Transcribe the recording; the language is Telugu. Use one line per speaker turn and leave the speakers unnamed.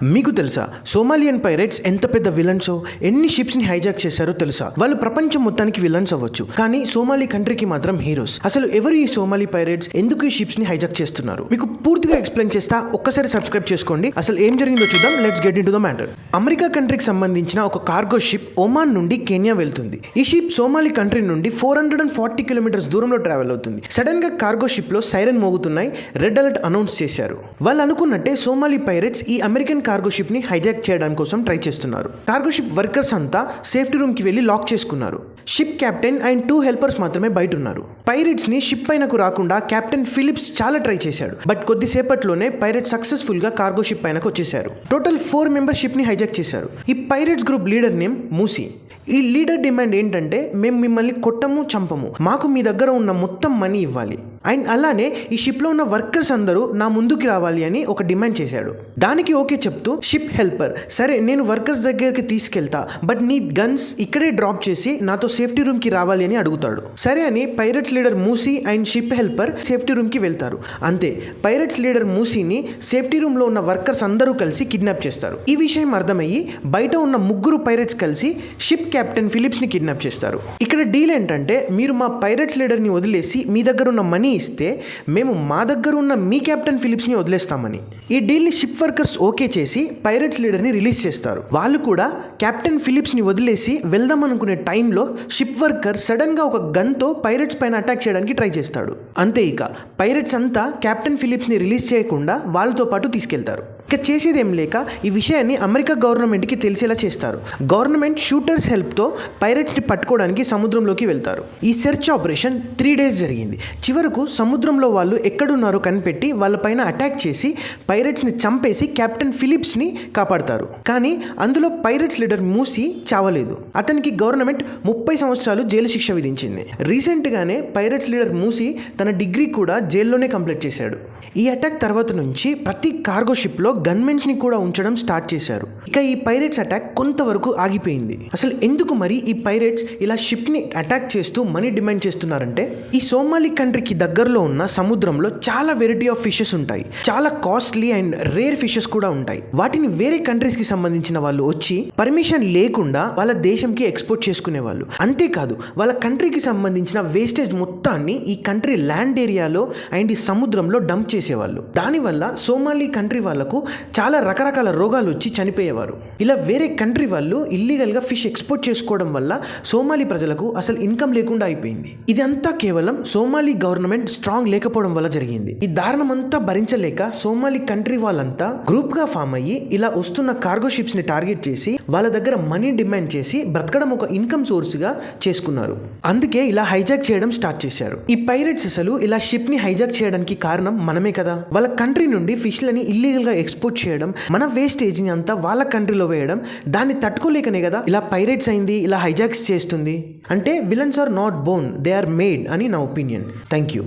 మీకు తెలుసా సోమాలియన్ పైరేట్స్ ఎంత పెద్ద విలన్సో, ఎన్ని షిప్స్ ని హైజాక్ చేశారో తెలుసా? వాళ్ళు ప్రపంచం మొత్తానికి విలన్స్ అవ్వచ్చు, కానీ సోమాలి కంట్రీకి మాత్రం హీరోస్. అసలు ఎవరు ఈ సోమాలి పైరేట్స్, ఎందుకు ఈ షిప్స్ ని హైజాక్ చేస్తున్నారు? మీకు పూర్తిగా ఎక్స్ప్లెయిన్ చేస్తా, ఒక్కసారి సబ్స్క్రైబ్ చేసుకోండి. అసలు ఏం జరిగిందో చూద్దాం. Let's get into the matter. America కంట్రీకి సంబంధించిన ఒక కార్గో షిప్ ఒమాన్ నుండి కెన్యా వెళ్తుంది. ఈ షిప్ సోమాలి కంట్రీ నుండి 440 కిలోమీటర్స్ దూరంలో ట్రావెల్ అవుతుంది. సడన్ గా కార్గో షిప్ లో సైరన్ మోగుతున్నాయి, రెడ్ అలర్ట్ అనౌన్స్ చేశారు. వాళ్ళు అనుకున్నట్టే సోమాలి పైరేట్స్ ఈ అమెరికన్ కార్గో షిప్ ని హైజాక్ చేయడం కోసం ట్రై చేస్తున్నారు. కార్గో షిప్ వర్కర్స్ అంతా సేఫ్టీ రూమ్ కి వెళ్లి లాక్ చేసుకున్నారు. షిప్ కెప్టెన్ అండ్ 2 హెల్పర్స్ మాత్రమే బయట ఉన్నారు. పైరేట్స్ ని షిప్ పైనకు రాకుండా కెప్టెన్ ఫిలిప్స్ చాలా ట్రై చేశాడు, బట్ కొద్దిసేపట్లోనే పైరేట్స్ సక్సెస్ఫుల్ గా కార్గో షిప్ పైనకు వచ్చేశారు. టోటల్ 4 మెంబర్స్ షిప్ ని హైజాక్ చేశారు. ఈ pirates group leader name Musi. ఈ లీడర్ డిమాండ్ ఏంటంటే, మేము మిమ్మల్ని కొట్టము, చంపము, మాకు మీ దగ్గర ఉన్న మొత్తం మనీ ఇవ్వాలి, అండ్ అలానే ఈ షిప్ లో ఉన్న వర్కర్స్ అందరూ నా ముందుకి రావాలి అని ఒక డిమాండ్ చేశాడు. దానికి ఓకే చెప్తూ షిప్ హెల్పర్, సరే నేను వర్కర్స్ దగ్గరికి తీసుకెళ్తా, బట్ నీ గన్స్ ఇక్కడే డ్రాప్ చేసి నాతో సేఫ్టీ రూమ్ కి రావాలి అని అడుగుతాడు. సరే అని pirates leader Musi and ship helper safety room కి వెళ్తారు. అంతే, పైరేట్స్ లీడర్ మూసీని సేఫ్టీ రూమ్ లో ఉన్న వర్కర్స్ అందరూ కలిసి కిడ్నాప్ చేస్తారు. ఈ విషయం అర్థమయ్యి బయట ఉన్న ముగ్గురు పైరేట్స్ కలిసి షిప్ కెప్టెన్ ఫిలిప్స్ ని కిడ్నాప్ చేస్తారు. ఇక్కడ డీల్ ఏంటంటే, మీరు మా పైరేట్స్ లీడర్ ని వదిలేసి మీ దగ్గర ఉన్న మనీ ఇస్తే మేము మా దగ్గర ఉన్న మీ కెప్టెన్ ఫిలిప్స్ ని వదిలేస్తామని. ఈ డీల్ ని షిప్ వర్కర్స్ ఓకే చేసి పైరేట్స్ లీడర్ ని రిలీజ్ చేస్తారు. వాళ్ళు కూడా కెప్టెన్ ఫిలిప్స్ ని వదిలేసి వెళ్దాం అనుకునే టైంలో షిప్ వర్కర్ సడన్ గా ఒక గన్ తో పైరేట్స్ పైన అటాక్ చేయడానికి ట్రై చేస్తాడు. అంతే, ఇక పైరేట్స్ అంతా కెప్టెన్ ఫిలిప్స్ ని రిలీజ్ చేయకుండా వాళ్ళతో పాటు తీసుకెళ్తారు. ఇక చేసేదేం లేక ఈ విషయాన్ని అమెరికా గవర్నమెంట్కి తెలిసేలా చేస్తారు. గవర్నమెంట్ షూటర్స్ హెల్ప్తో పైరేట్స్ని పట్టుకోవడానికి సముద్రంలోకి వెళ్తారు. ఈ సెర్చ్ ఆపరేషన్ 3 days జరిగింది. చివరకు సముద్రంలో వాళ్ళు ఎక్కడున్నారో కనిపెట్టి వాళ్ళపైన అటాక్ చేసి పైరేట్స్ని చంపేసి కెప్టెన్ ఫిలిప్స్ని కాపాడతారు. కానీ అందులో పైరేట్స్ లీడర్ మూసీ చావలేదు. అతనికి గవర్నమెంట్ 30 సంవత్సరాలు జైలు శిక్ష విధించింది. రీసెంట్గానే పైరేట్స్ లీడర్ మూసీ తన డిగ్రీ కూడా జైల్లోనే కంప్లీట్ చేశాడు. ఈ అటాక్ తర్వాత నుంచి ప్రతి కార్గో షిప్లో గన్మెన్స్ ని కూడా ఉంచడం స్టార్ట్ చేశారు. ఇక ఈ పైరేట్స్ అటాక్ కొంతవరకు ఆగిపోయింది. అసలు ఎందుకు మరి ఈ పైరేట్స్ ఇలా షిప్ ని అటాక్ చేస్తూ మనీ డిమాండ్ చేస్తున్నారంటే, ఈ సోమాలి కంట్రీకి దగ్గరలో ఉన్న సముద్రంలో చాలా వెరైటీ ఆఫ్ ఫిషెస్ ఉంటాయి. చాలా కాస్ట్లీ అండ్ రేర్ ఫిషెస్ కూడా ఉంటాయి. వాటిని వేరే కంట్రీస్ కి సంబంధించిన వాళ్ళు వచ్చి పర్మిషన్ లేకుండా వాళ్ళ దేశంకి ఎక్స్పోర్ట్ చేసుకునే వాళ్ళు. అంతేకాదు, వాళ్ళ కంట్రీకి సంబంధించిన వేస్టేజ్ మొత్తాన్ని ఈ కంట్రీ ల్యాండ్ ఏరియాలో అండ్ ఈ సముద్రంలో డంప్ చేసేవాళ్ళు. దానివల్ల సోమాలి కంట్రీ వాళ్ళకు చాలా రకరకాల రోగాలు వచ్చి చనిపోయేవారు. ఇలా వేరే కంట్రీ వాళ్ళు ఇల్లీగల్గా ఫిష్ ఎక్స్పోర్ట్ చేసుకోవడం వల్ల సోమాలి ప్రజలకు అసలు ఇన్కమ్ లేకుండా అయిపోయింది. ఇదంతా కేవలం సోమాలి గవర్నమెంట్ స్ట్రాంగ్ లేకపోవడం వల్ల జరిగింది. ఈ దారుణమంతా భరించలేక సోమాలి కంట్రీ వాళ్ళంతా గ్రూప్ గా ఫామ్ అయ్యి ఇలా వస్తున్న కార్గో షిప్స్ ని టార్గెట్ చేసి వాళ్ళ దగ్గర మనీ డిమాండ్ చేసి బ్రతకడం ఒక ఇన్కమ్ సోర్స్ గా చేసుకున్నారు. అందుకే ఇలా హైజాక్ చేయడం స్టార్ట్ చేశారు. ఈ పైరేట్స్ అసలు ఇలా షిప్ ని హైజాక్ చేయడానికి కారణం మనమే కదా. వాళ్ళ కంట్రీ నుండి ఫిష్లని ఇల్లీగల్ గా ఎక్స్పోర్ట్ చేయడం, మన వేస్టేజ్ ని అంతా వాళ్ళ కంట్రీలో వేయడం, దాన్ని తట్టుకోలేకనే కదా ఇలా పైరేట్స్ అయింది, ఇలా హైజాక్స్ చేస్తుంది. అంటే villains are not born, they are made అని నా ఒపీనియన్. Thank you.